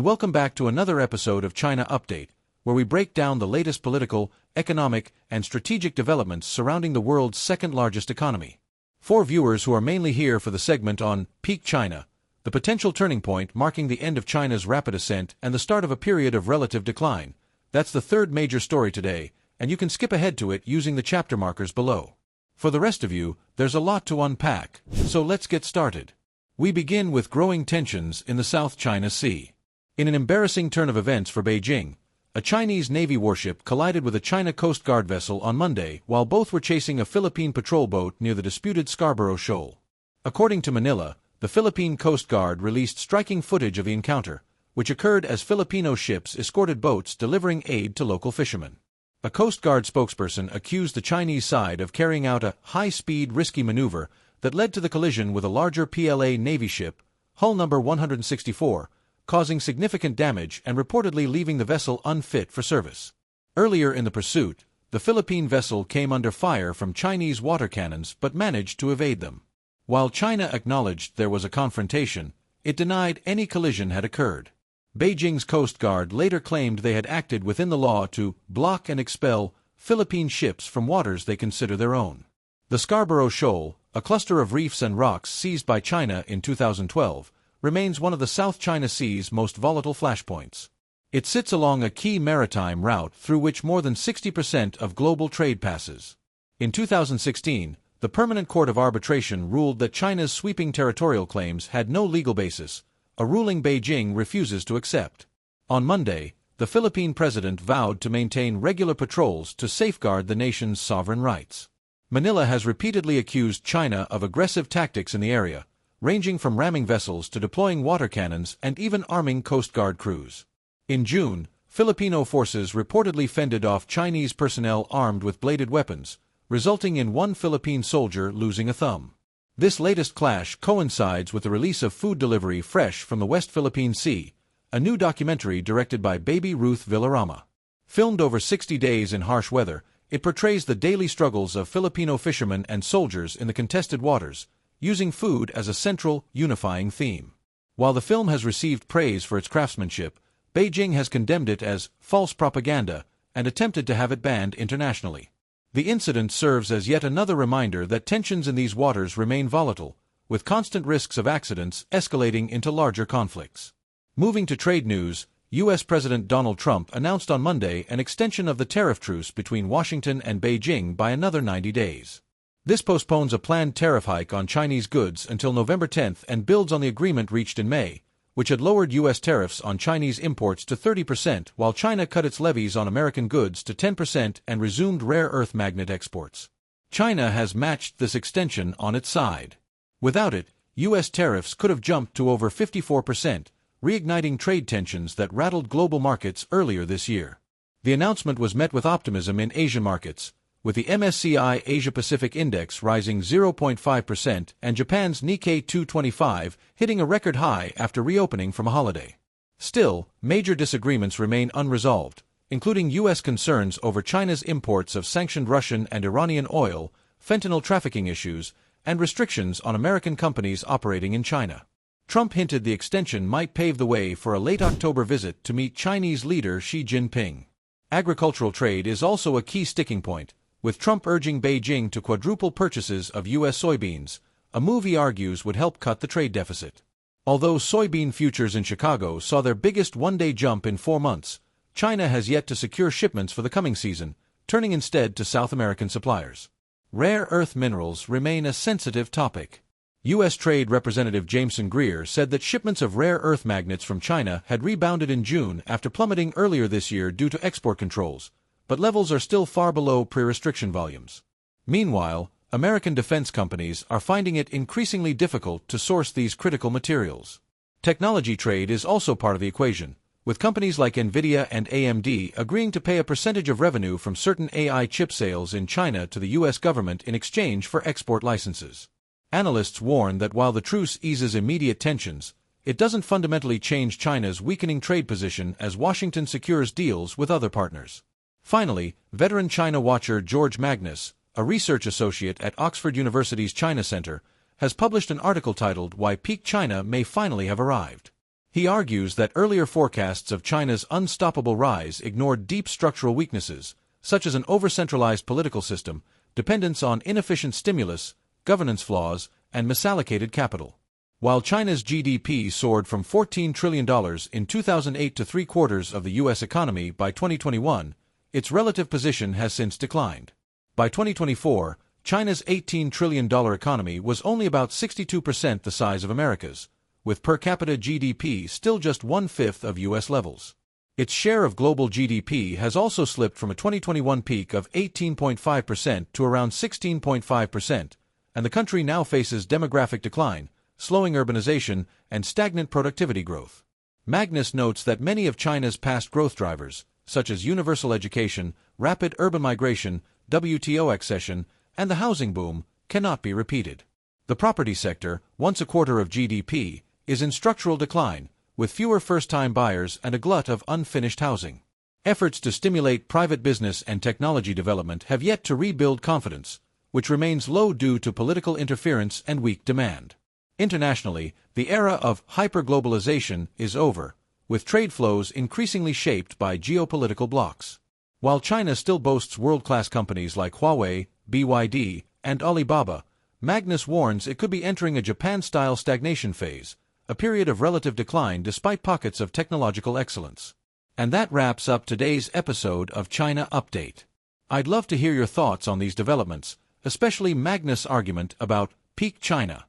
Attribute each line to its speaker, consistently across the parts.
Speaker 1: welcome back to another episode of China Update, where we break down the latest political, economic, and strategic developments surrounding the world's second-largest economy. For viewers who are mainly here for the segment on Peak China, the potential turning point marking the end of China's rapid ascent and the start of a period of relative decline, that's the third major story today, and you can skip ahead to it using the chapter markers below. For the rest of you, there's a lot to unpack, so let's get started. We begin with growing tensions in the South China Sea. In an embarrassing turn of events for Beijing, a Chinese Navy warship collided with a China Coast Guard vessel on Monday while both were chasing a Philippine patrol boat near the disputed Scarborough Shoal. According to Manila, the Philippine Coast Guard released striking footage of the encounter, which occurred as Filipino ships escorted boats delivering aid to local fishermen. A Coast Guard spokesperson accused the Chinese side of carrying out a high-speed, risky maneuver that led to the collision with a larger PLA Navy ship, hull number 164, causing significant damage and reportedly leaving the vessel unfit for service. Earlier in the pursuit, the Philippine vessel came under fire from Chinese water cannons but managed to evade them. While China acknowledged there was a confrontation, it denied any collision had occurred. Beijing's Coast Guard later claimed they had acted within the law to block and expel Philippine ships from waters they consider their own. The Scarborough Shoal, a cluster of reefs and rocks seized by China in 2012, remains one of the South China Sea's most volatile flashpoints. It sits along a key maritime route through which more than 60% of global trade passes. In 2016, the Permanent Court of Arbitration ruled that China's sweeping territorial claims had no legal basis, a ruling Beijing refuses to accept. On Monday, the Philippine president vowed to maintain regular patrols to safeguard the nation's sovereign rights. Manila has repeatedly accused China of aggressive tactics in the area, ranging from ramming vessels to deploying water cannons and even arming Coast Guard crews. In June, Filipino forces reportedly fended off Chinese personnel armed with bladed weapons, resulting in one Philippine soldier losing a thumb. This latest clash coincides with the release of Food Delivery Fresh from the West Philippine Sea, a new documentary directed by Baby Ruth Villarama. Filmed over 60 days in harsh weather, it portrays the daily struggles of Filipino fishermen and soldiers in the contested waters, using food as a central, unifying theme. While the film has received praise for its craftsmanship, Beijing has condemned it as false propaganda and attempted to have it banned internationally. The incident serves as yet another reminder that tensions in these waters remain volatile, with constant risks of accidents escalating into larger conflicts. Moving to trade news, U.S. President Donald Trump announced on Monday an extension of the tariff truce between Washington and Beijing by another 90 days. This postpones a planned tariff hike on Chinese goods until November 10 and builds on the agreement reached in May, which had lowered U.S. tariffs on Chinese imports to 30% while China cut its levies on American goods to 10% and resumed rare earth magnet exports. China has matched this extension on its side. Without it, U.S. tariffs could have jumped to over 54%, reigniting trade tensions that rattled global markets earlier this year. The announcement was met with optimism in Asian markets, with the MSCI Asia-Pacific Index rising 0.5% and Japan's Nikkei 225 hitting a record high after reopening from a holiday. Still, major disagreements remain unresolved, including U.S. concerns over China's imports of sanctioned Russian and Iranian oil, fentanyl trafficking issues, and restrictions on American companies operating in China. Trump hinted the extension might pave the way for a late October visit to meet Chinese leader Xi Jinping. Agricultural trade is also a key sticking point, with Trump urging Beijing to quadruple purchases of U.S. soybeans, a move he argues would help cut the trade deficit. Although soybean futures in Chicago saw their biggest one-day jump in 4 months, China has yet to secure shipments for the coming season, turning instead to South American suppliers. Rare earth minerals remain a sensitive topic. U.S. Trade Representative Jameson Greer said that shipments of rare earth magnets from China had rebounded in June after plummeting earlier this year due to export controls, but levels are still far below pre-restriction volumes. Meanwhile, American defense companies are finding it increasingly difficult to source these critical materials. Technology trade is also part of the equation, with companies like Nvidia and AMD agreeing to pay a percentage of revenue from certain AI chip sales in China to the U.S. government in exchange for export licenses. Analysts warn that while the truce eases immediate tensions, it doesn't fundamentally change China's weakening trade position as Washington secures deals with other partners. Finally, veteran China watcher George Magnus, a research associate at Oxford University's China Center, has published an article titled "Why Peak China May Finally Have Arrived." He argues that earlier forecasts of China's unstoppable rise ignored deep structural weaknesses, such as an over-centralized political system, dependence on inefficient stimulus, governance flaws, and misallocated capital. While China's GDP soared from $14 trillion in 2008 to three-quarters of the U.S. economy by 2021, its relative position has since declined. By 2024, China's $18 trillion economy was only about 62% the size of America's, with per capita GDP still just one-fifth of U.S. levels. Its share of global GDP has also slipped from a 2021 peak of 18.5% to around 16.5%, and the country now faces demographic decline, slowing urbanization, and stagnant productivity growth. Magnus notes that many of China's past growth drivers, such as universal education, rapid urban migration, WTO accession, and the housing boom, cannot be repeated. The property sector, once a quarter of GDP, is in structural decline, with fewer first-time buyers and a glut of unfinished housing. Efforts to stimulate private business and technology development have yet to rebuild confidence, which remains low due to political interference and weak demand. Internationally, the era of hyperglobalization is over, with trade flows increasingly shaped by geopolitical blocs. While China still boasts world-class companies like Huawei, BYD, and Alibaba, Magnus warns it could be entering a Japan-style stagnation phase, a period of relative decline despite pockets of technological excellence. And that wraps up today's episode of China Update. I'd love to hear your thoughts on these developments, especially Magnus' argument about peak China.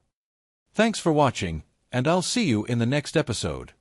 Speaker 1: Thanks for watching, and I'll see you in the next episode.